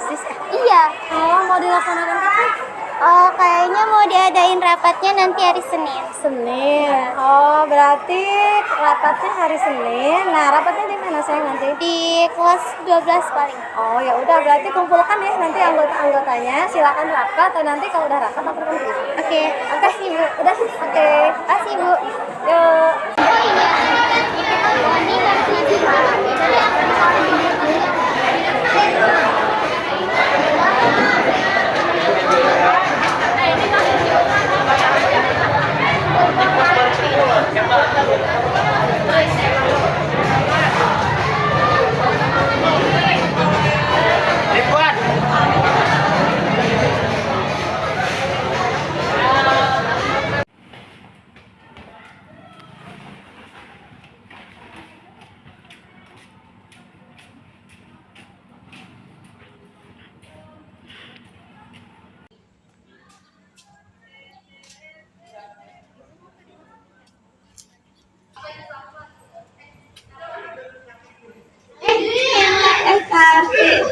OSIS ya? Iya. Oh, mau dilaksanakan kapan? Oh, kayaknya mau diadain rapatnya nanti hari Senin. Senin. Oh, berarti rapatnya hari Senin. Nah, rapatnya di mana saya nanti? Di kelas 12 paling. Oh, ya udah berarti kumpulkan ya nanti anggota-anggotanya. Silakan rapat atau nanti kalau udah rapat aku kumpul. Oke, makasih Bu. Udah, oke. Makasih Bu. Yuk.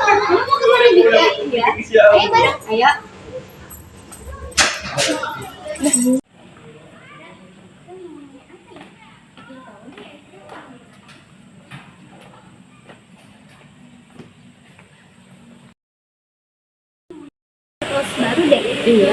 Kamu mau kemana juga? Iya. Ayo bareng. Ayo. Terus baru deh. Iya.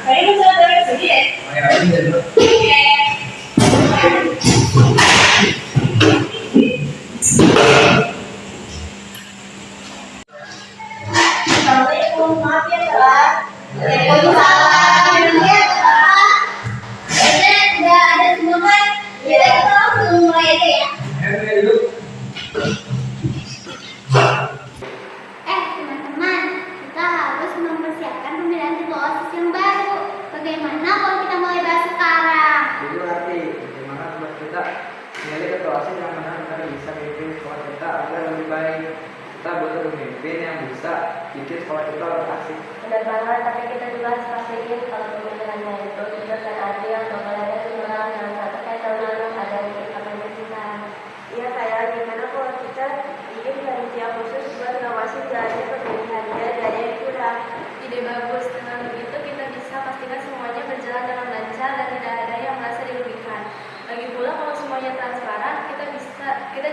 Kayaknya di kelas deh. Iya. Assalamualaikum, maaf ya telat. Waalaikumsalam. Ya telat. Udah ada semua kan? Ya kita langsung mulai aja ya. Teman-teman, kita harus mempersiapkan pemilihan ketua OSIS yang baru. Bagaimana kalau kita mulai bahas sekarang? Jadi arti bagaimana buat kita milih ketua OSIS yang mana kita bisa memimpin sekolah kita agar lebih baik. Kita butuh pemimpin yang bisa bikin sekolah kita lebih asik. Benar banget, tapi kita juga harus pastiin kalau pemikirannya itu jujur dan adil, pokoknya seimbang, dan satu kayak selalu ada yang kita kondisikan. Iya kayak gimana kalau kita bikin panitia khusus buat ngawasin jalannya pemilihannya dari yang kurang. Ide bagus, dengan begitu kita bisa pastikan semuanya berjalan dengan lancar dan tidak ada yang merasa dirugikan. Lagi pula kalau semuanya transparan, kita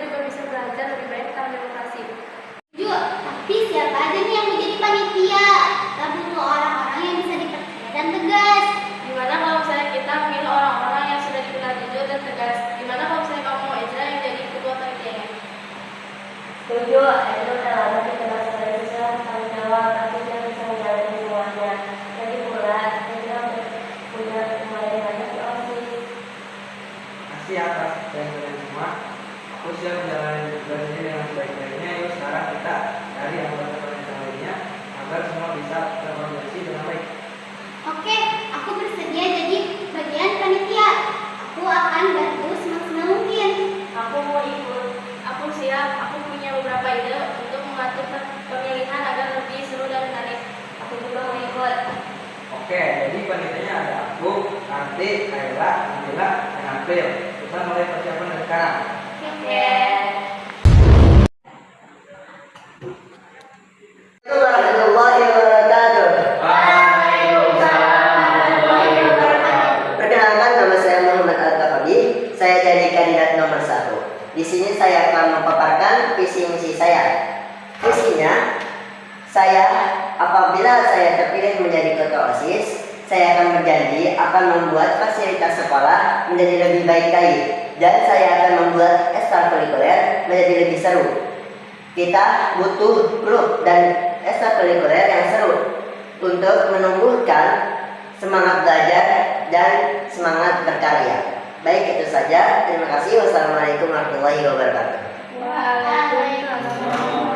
juga bisa belajar lebih baik tentang demokrasi. Tapi siapa aja nih yang menjadi panitia? Kita butuh orang-orang yang bisa dipercaya dan tegas. Gimana kalau misalnya kita milih orang-orang yang sudah dikenal jujur dan tegas? Gimana kalau misalnya kamu mau Ezra yang jadi ketua panitianya? Setuju, itu terlalu dikenal sebagai sesuatu tanggung jawab, tapi dia bisa menjalani semuanya. Jadi pula, Ezra punya lumayan banyak di OSIS. Kasih atas dan kalian semua. Aku siap menjalani tugas ini dengan sebaik-baiknya. Yuk sekarang kita cari anggota panitia lainnya agar semua bisa terkoordinasi dengan baik. Oke, aku bersedia jadi bagian panitia. Aku akan bantu semaksimal mungkin. Aku mau ikut. Aku siap. Aku punya beberapa ide untuk mengatur pemilihan agar lebih seru dan menarik. Aku juga mau ikut. Oke, jadi panitianya ada aku, Kartik, Ayla, Angela, dan April. Kita mulai persiapan dari sekarang. Oke. Warahmatullahi wabarakatuh. Perkenalkan, nama saya Muhammad Al-Kafabi. Saya jadi kandidat nomor 1. Di sini saya akan memaparkan visi misi saya. Visinya, apabila saya terpilih menjadi ketua OSIS, saya akan berjanji akan membuat fasilitas sekolah menjadi lebih baik lagi, dan saya akan membuat ekstrakurikuler menjadi lebih seru. Kita butuh grup dan ekstrakurikuler yang seru untuk menumbuhkan semangat belajar dan semangat berkarya. Baik, itu saja. Terima kasih. Wassalamualaikum warahmatullahi wabarakatuh. Waalaikumsalam.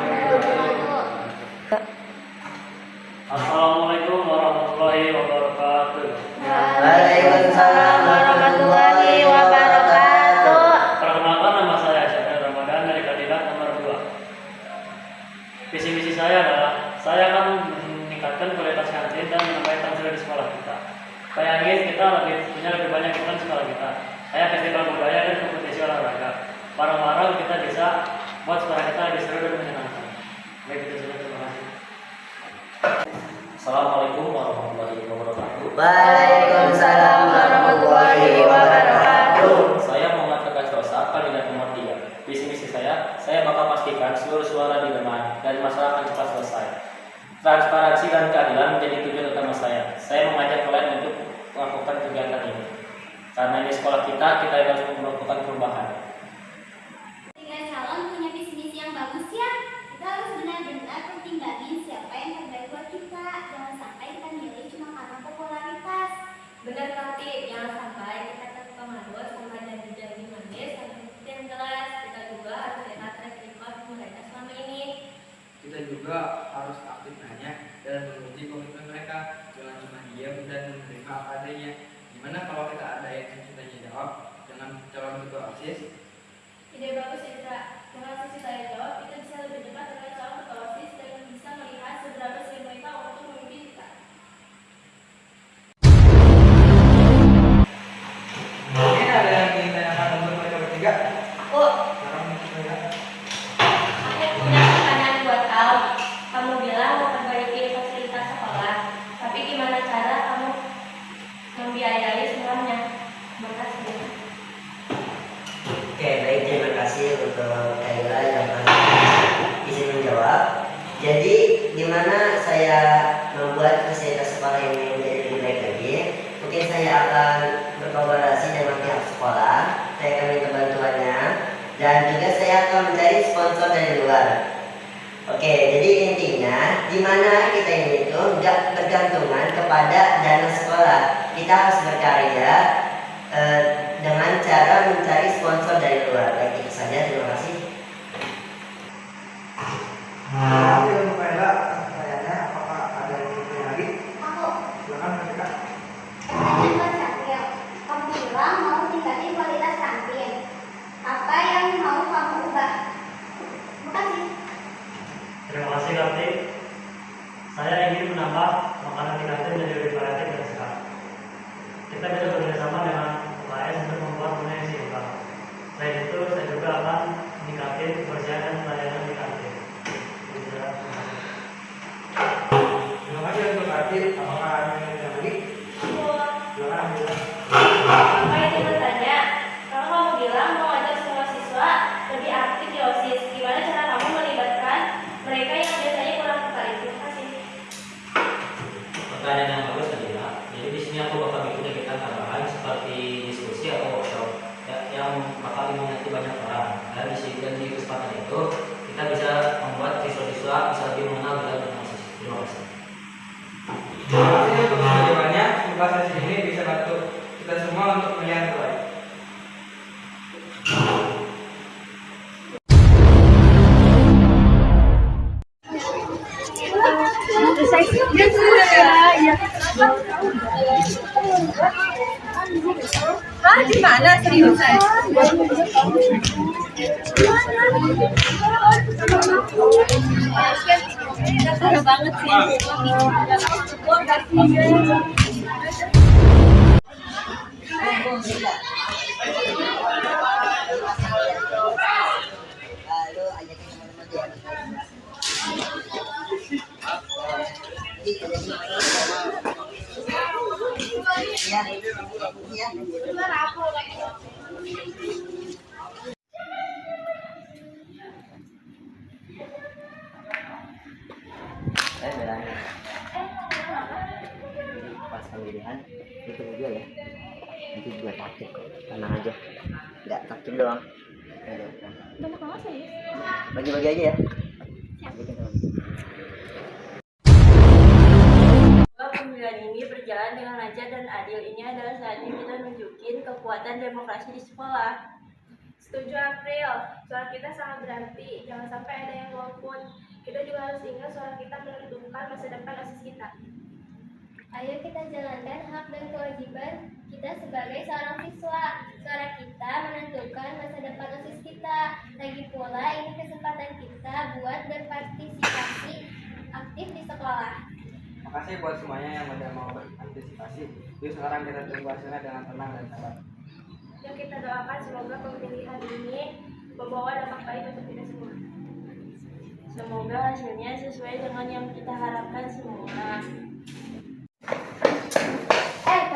Assalamualaikum warahmatullahi warahmatullahi wabarakatuh. Waalaikumsalam warahmatullahi wabarakatuh. Perkenalkan, nama saya Syafir Ramadan dari kandidat nomor 2. Visi misi saya adalah saya akan meningkatkan kualitas kantin dan menambahkan nilai di sekolah kita. Saya ingin kita punya lebih banyak event di sekolah kita. Kayak festival budaya dan kompetisi olahraga. Bareng-bareng kita bisa buat sekolah kita lebih seru dan menyenangkan. Baik, itu saja. Terima kasih. Assalamualaikum warahmatullahi wabarakatuh. Waalaikumsalam warahmatullahi wabarakatuh. Saya Muhammad Tegas Rosa, kandidat nomor 3. Visi misi saya bakal pastikan seluruh suara didengar dan masalah akan cepat selesai. Transparansi dan keadilan menjadi tujuan utama saya. Saya mengajak kalian untuk melakukan kegiatan ini. Karena di sekolah kita harus melakukan perubahan. Tiga calon punya visi misi yang bagus ya. Kita harus benar-benar pertimbangin siapa yang terbaik buat kita. Jangan sampai kita milih cuma karena popularitas. Benar Kati, jangan sampai kita terpengaruh sama janji-janji manis yang jelas. Kita juga harus lihat track record mereka selama ini. Kita juga harus aktif nanya dan menguji komitmen mereka. Jangan cuma diam dan menerima apa adanya. Gimana kalau kita ada yang tanya jawab dengan calon ketua OSIS? Ide bagus Indra. Dengan sesi saya jawab, kita bisa lebih dekat dengan calon ketua OSIS dan bisa melihat seberapa sering mereka untuk memimpin kita. Mungkin ada yang ingin tanyakan untuk mereka bertiga? Aku Sekarang kita lihat. punya pertanyaan buat kamu. Kamu bilang mau perbaiki fasilitas sekolah, tapi gimana cara kamu membiayai semuanya? Makasih. Oke, baik, terima kasih untuk Kayla yang izin menjawab. Jadi, gimana saya membuat fasilitas sekolah ini menjadi lebih baik lagi? Mungkin saya akan berkolaborasi dengan pihak sekolah, saya akan minta bantuannya, dan juga saya akan mencari sponsor dari luar. Oke, jadi intinya, gimana kita ini tuh nggak bergantungan kepada dana sekolah. Kita harus berkarya dengan cara mencari sponsor dari luar. Baik, itu saja. Terima kasih. Terima kasih untuk Kayla atas pertanyaannya. Apakah ada yang ingin bertanya lagi? Aku, Silakan mereka. pertanyaan buat Syakil. Kamu bilang mau tingkatin kualitas kantin. Apa yang mau kamu ubah? Makasih. Terima kasih Kartik. Saya ingin menambah makanan di kantin menjadi lebih variatif dan sehat. Kita bisa bekerjasama dengan UKS untuk membuat menu yang seimbang. Selain itu, saya juga akan meningkatkan kebersihan dan pelayanan di kantin. Terima kasih untuk Kartik. Apakah ada yang ingin lagi? Silakan ambil. Apa itu bertanya? Kalau kamu bilang mau ajak semua siswa lebih aktif di OSIS, gimana cara kamu melibatkan mereka yang biasanya kurang tertarik? Terima kasih. Pertanyaan yang bagus adalah, jadi di sini aku bakal bikin kegiatan tambahan seperti diskusi atau workshop yang bakal diminati banyak orang. Dan di sini dan di kesempatan itu kita bisa membuat siswa-siswa bisa lebih mengenal dan OSIS. Terima kasih. Terima kasih untuk jawabannya. Semoga sesi ini bisa bantu kita semua untuk melihat terbaik. Gimana seriusan? Seru banget sih. Lalu ajakin teman-teman dia. Iya. Iya. Saya bilangnya pas pemilihan itu juga ya, nanti juga takut kok, tenang aja, nggak takut doang. Bagi-bagi aja ya. Bikin teman. Semoga pemilihan ini berjalan dengan lancar dan adil. Ini adalah saatnya kita nunjukin kekuatan demokrasi di sekolah. Setuju April, suara kita sangat berarti, jangan sampai ada yang golput. Kita juga harus ingat suara kita menentukan masa depan OSIS kita. Ayo kita jalankan hak dan kewajiban kita sebagai seorang siswa. Suara kita menentukan masa depan OSIS kita. Lagi pula ini kesempatan kita buat berpartisipasi aktif di sekolah. Makasih buat semuanya yang udah mau berpartisipasi. Yuk sekarang kita tunggu hasilnya dengan tenang dan sabar. Yuk kita doakan semoga pemilihan ini membawa dampak baik untuk kita semua. Semoga hasilnya sesuai dengan yang kita harapkan semua.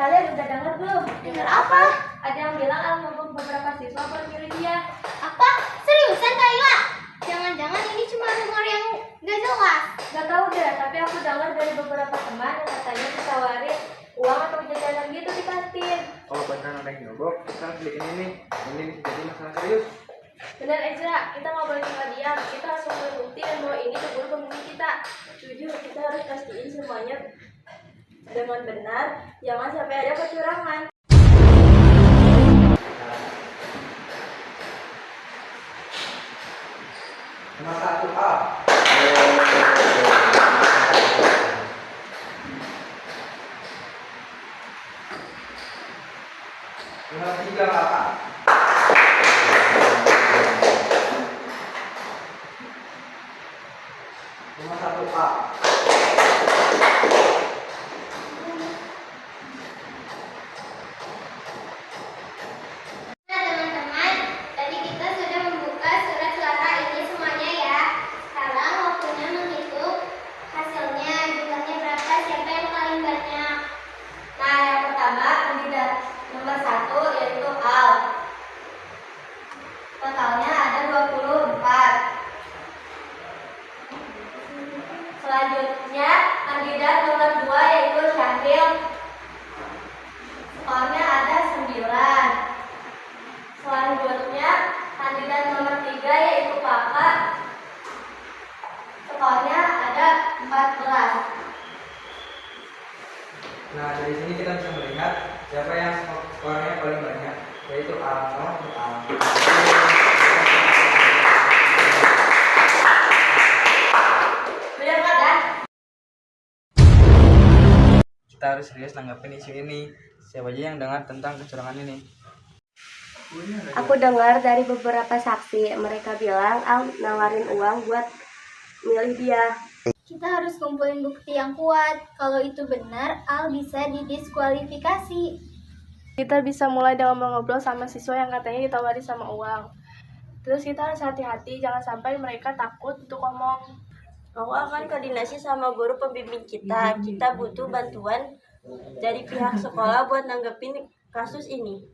Kalian udah dengar belum? Dengar apa? Ada yang bilang Al ngomong beberapa siswa memilih dia. Apa? Seriusan Kayla? Jangan-jangan ini cuma rumor yang gak jelas. Gak tahu deh, tapi aku dengar dari beberapa teman yang katanya ditawarin uang atau jajanan gitu di kantin. Kalau beneran ada yang nyogok, kita harus bikin ini bisa jadi masalah serius. Benar Ezra, kita nggak boleh tinggal diam. Kita harus membuat bukti dan bahwa ini keburu pemimpin kita. Jujur, kita harus pastiin semuanya dengan benar. Jangan sampai ada kecurangan. Nomor 1A. Nomor 3 Kakak. Nomor 1A. Nah teman-teman, tadi kita sudah membuka surat suara ini semuanya ya. Sekarang waktunya menghitung hasilnya, jumlahnya berapa, siapa yang paling banyak. Nah, yang pertama kandidat nomor 1 yaitu Al. Totalnya ada 24. Selanjutnya kandidat nomor 2 yaitu Syahril. Skornya ada 9. Selanjutnya kandidat nomor 3 yaitu Kakak. Skornya ada 14. Nah, dari sini kita bisa melihat siapa yang skornya paling banyak, yaitu Alno. Benar kan? Kita harus serius nanggapin isu ini. Siapa aja yang dengar tentang kecurangan ini? Aku dengar dari beberapa saksi, mereka bilang Al nawarin uang buat milih dia. Kita harus kumpulin bukti yang kuat. Kalau itu benar, Al bisa didiskualifikasi. Kita bisa mulai dengan mengobrol sama siswa yang katanya ditawari sama uang. Terus kita harus hati-hati, jangan sampai mereka takut untuk ngomong. Aku akan koordinasi sama guru pembimbing kita. Kita butuh bantuan dari pihak sekolah buat nanggepin kasus ini.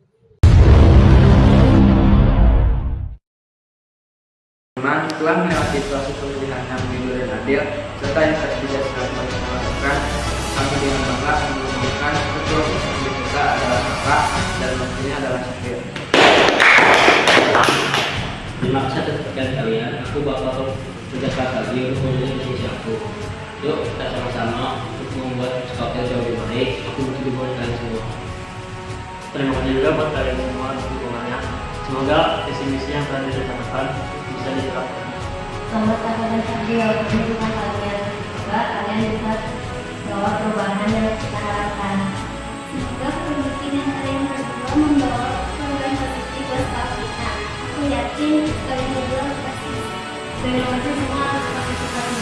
Teman telah melewati proses pemilihan yang jujur dan adil serta yang tidak secara melakukan. Kami dengan bangga mengumumkan ketua pembimbing kita adalah Kakak dan wakilnya adalah Syahril. Terima kasih atas perhatian kalian. Aku bakal kerja keras lagi untuk menjadi sisi aku. Yuk kita sama-sama untuk membuat sekolah yang jauh lebih baik. Aku butuh dukungan kalian semua. Terima kasih juga buat kalian semua atas dukungannya. Semoga visi misi yang telah direncanakan bisa diterapkan. Selamat datang dan Syahril, dukungan kalian. Semoga kalian bisa bawa perubahan yang kita harapkan. Semoga kepemimpinan kalian berdua membawa perubahan positif buat sekolah kita. Aku yakin kalian berdua pasti bisa. Demokrasi semua harus partisipasi.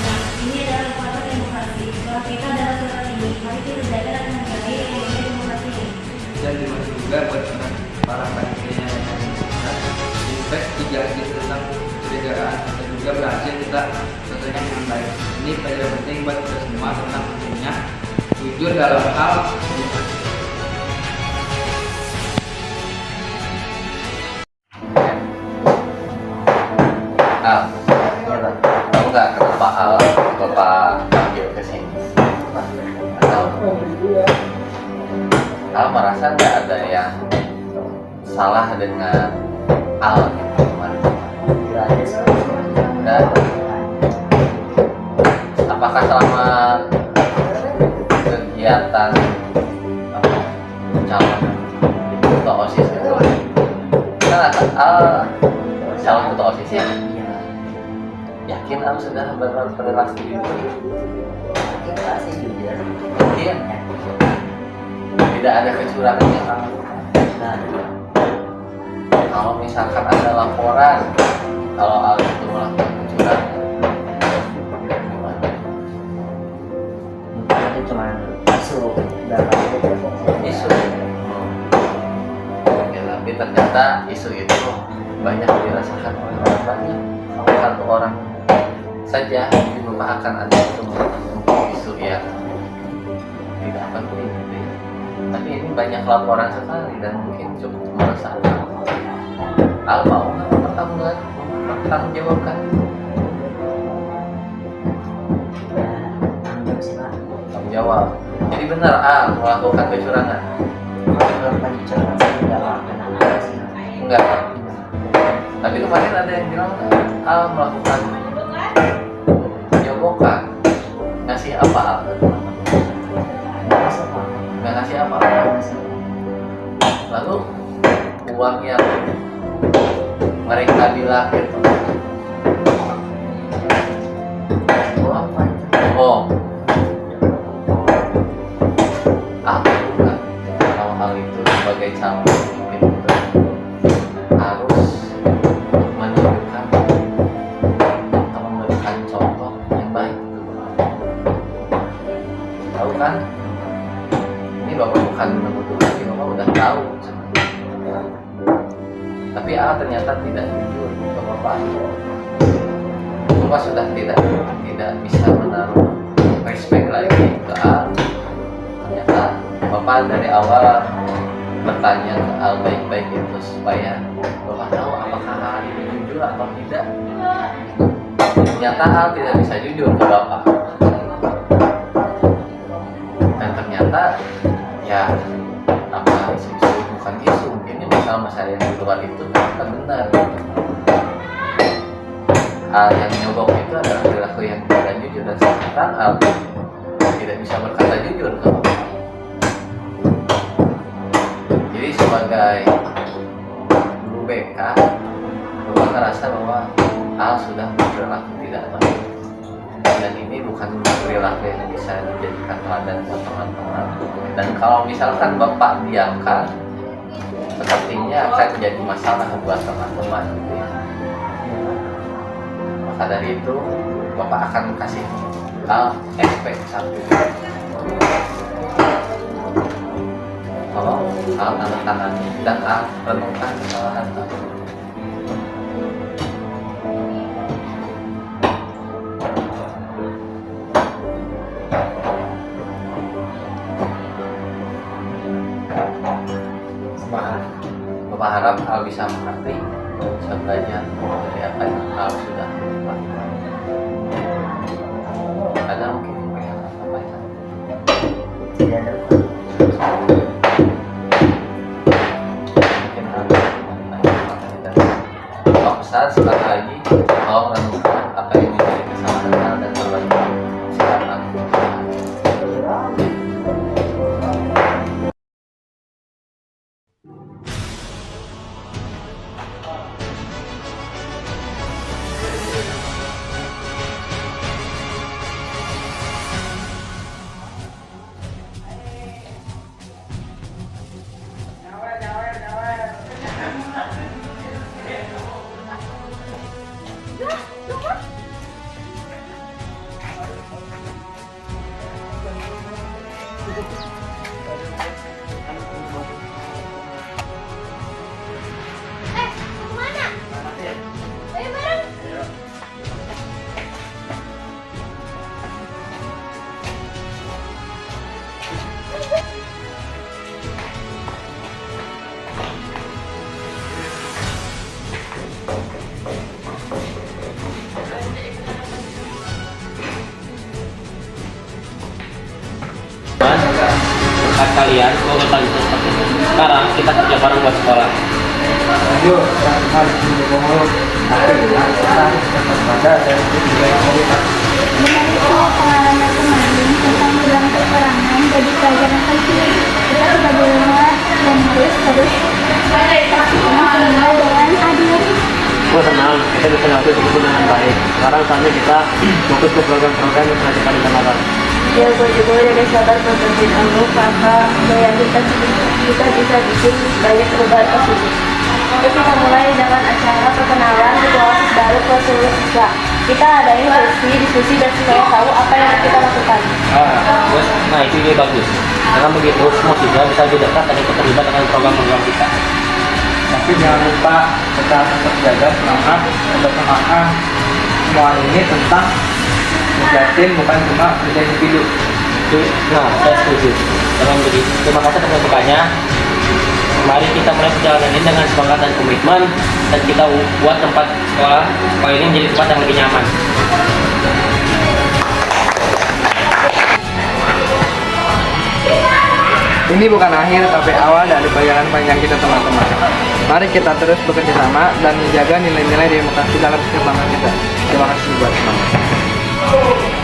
Ini adalah kekuatan demokrasi. Sekolah kita adalah surat ini. Mari kita jaga dan menghargai nilai demokrasi ini. Dan terima kasih juga buat para panitia yang investigasi tentang kecurigaan dan juga berhasil kita selesaikan dengan baik. Ini pelajaran penting buat kita semua tentang pentingnya jujur dalam hal demokrasi. Tahu nggak kenapa Al Bapak panggil ke sini? Al merasa nggak ada yang salah dengan Al gitu kemarin. Dan apakah selama kegiatan calon ketua OSIS itu kita nggak Al calon ketua OSIS ya? Yakin Al sudah berrelasi jujur? Yakin pasti jujur. Yakin? Tidak ada kecurangan yang Al lakukan. Nah, Kalau misalkan ada laporan kalau Al itu melakukan kecurangan, gimana? mungkin itu cuma masuk dalam Isu. Ya, tapi ternyata isu itu banyak dirasakan oleh orang banyak. Kalau satu orang saja merupakan ada untuk isu yang tidak penting gitu ya. Tapi ini banyak laporan sekali dan mungkin cukup meresahkan. Al mau nggak mempertanggungjawabkan? anggap sih Pak. Tanggung jawab. Jadi benar Al melakukan kecurangan? Kalau pencucian saya tidak melakukan apa sih. Enggak. Tapi kemarin ada yang bilang Al melakukan penyogokan. Ngasih apa Al? Masuk Pak. Nggak ngasih apa? Masuk. Lalu uang yang mereka bilang itu uang Apa itu? bohong. Apa bukan? Kalau hal itu sebagai calon pemimpin itu harus menunjukkan atau memberikan contoh yang baik gitu. Tahu kan? Ini Bapak bukan menuduh lagi, Bapak udah tahu sebenarnya. Tapi A ternyata tidak jujur ke Bapak. Bapak sudah tidak bisa menaruh respect lagi ke A. Ternyata Bapak dari awal bertanya ke Al baik-baik itu supaya Bapak tahu apakah Al ini jujur atau tidak. Ternyata Al tidak bisa jujur ke Bapak. Dan ternyata ya apa isu bukan isu, mungkin ini masalah yang di luar itu ternyata benar. Al yang nyogok itu adalah perilaku yang tidak jujur dan sekarang Al tidak bisa berkata jujur ke Bapak. Jadi sebagai guru BK, Bapak merasa bahwa Al sudah berperilaku tidak baik. Dan ini bukan perilaku yang bisa dijadikan teladan buat teman-teman. Dan kalau misalkan Bapak diamkan, sepertinya akan jadi masalah buat teman-teman gitu ya. Maka dari itu Bapak akan kasih Al expect satu. Tolong Al tanda tangani dan Al renungkan kesalahan Al. Bapak harap Al bisa mengerti, bisa belajar dari apa yang Al sudah lakukan. Ada mungkin yang pengen Al sampaikan? Tidak ada. Mungkin Al Bapak pesan sekali lagi, tolong renungkan apa yang menjadi kesalahan Al dan perbaiki. Silakan. Kemana? Ayo bareng. Bukan kalian, semoga kalian itu seperti itu. Sekarang kita kerja bareng buat sekolah. Ayo, kita harus mendukung tapi kita harus tetap pada dan juga yang kualitas. Dengan itu pengalaman kemarin tentang bilang peperangan jadi pelajaran penting. Kita sebagai umat dan harus dengan adil. Gue senang kita bisa ngatur kebenaran baik. Sekarang saatnya kita fokus ke program-program yang telah kita rencanakan. Ya, gue juga udah sabar berterima kamu, kakak. Saya kita bisa bikin banyak perubahan positif. Yuk kita mulai dengan acara perkenalan ketua OSIS baru ke seluruh siswa. Kita adain diskusi dan supaya tahu apa yang kita lakukan. Nah itu ide bagus. Dengan begitu semua siswa bisa lebih dekat dan ikut terlibat dengan program-program kita. Tapi jangan lupa tetap jaga semangat kebersamaan. Semua ini tentang kerja tim, bukan cuma kerja individu. Nah, saya setuju. Dengan begitu, terima kasih atas masukannya. Mari kita mulai perjalanan ini dengan semangat dan komitmen, dan kita buat tempat sekolah ini menjadi tempat yang lebih nyaman. Ini bukan akhir, tapi awal dari perjalanan panjang kita teman-teman. Mari kita terus bekerja sama dan menjaga nilai-nilai demokrasi dalam kehidupan kita. Terima kasih buat semuanya.